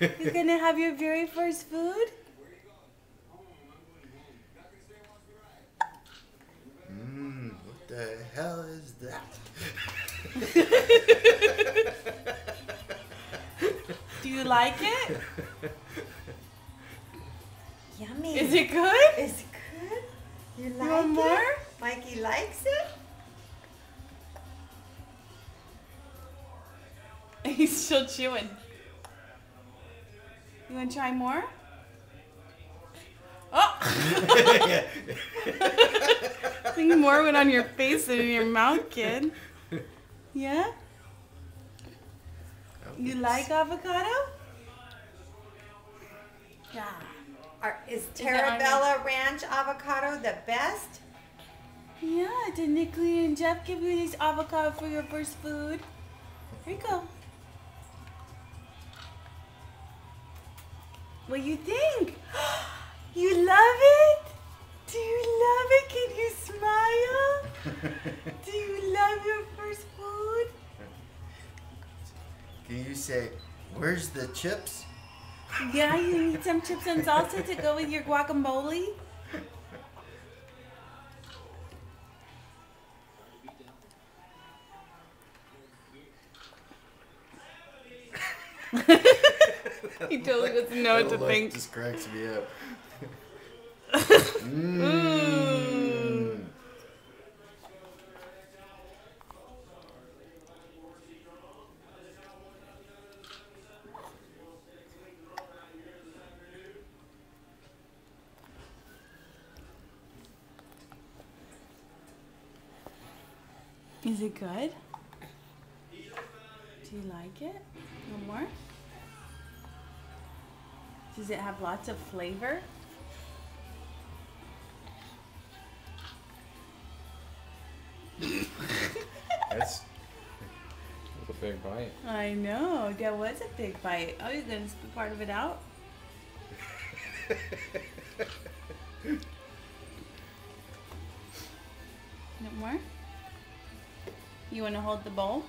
You're gonna have your very first food? What the hell is that? Do you like it? Yummy. Is it good? Is it good? You like want more? it? Mikey likes it? He's still chewing. You want to try more? Oh! I think more went on your face than in your mouth, kid. Yeah? You like avocado? Yeah. Is it on Terabella Ranch avocado the best? Yeah, did Nicolene and Jeff give you this avocado for your first food? Here you go. What do you think? You love it? Do you love it? Can you smile? Do you love your first food? Can you say, where's the chips? Yeah, you need some chips and salsa to go with your guacamole? He totally doesn't know what to That think. just cracks me up. Is it good? Do you like it? No more? Does it have lots of flavor? That's It's a big bite. I know. That was a big bite. Oh, you're going to spit part of it out? No more? You want to hold the bowl?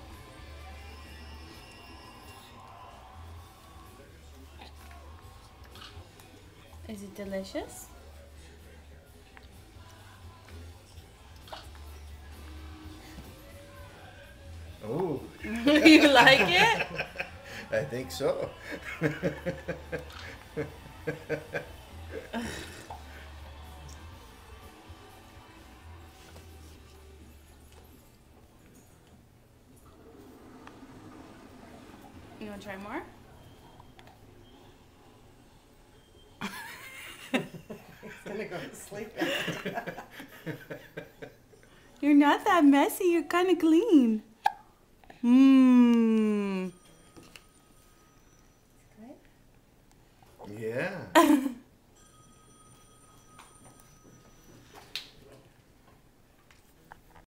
Is it delicious? oh, You like it? I think so. You want to try more? He's gonna go to sleep. You're not that messy. You're kind of clean. Mmm. Good. Yeah.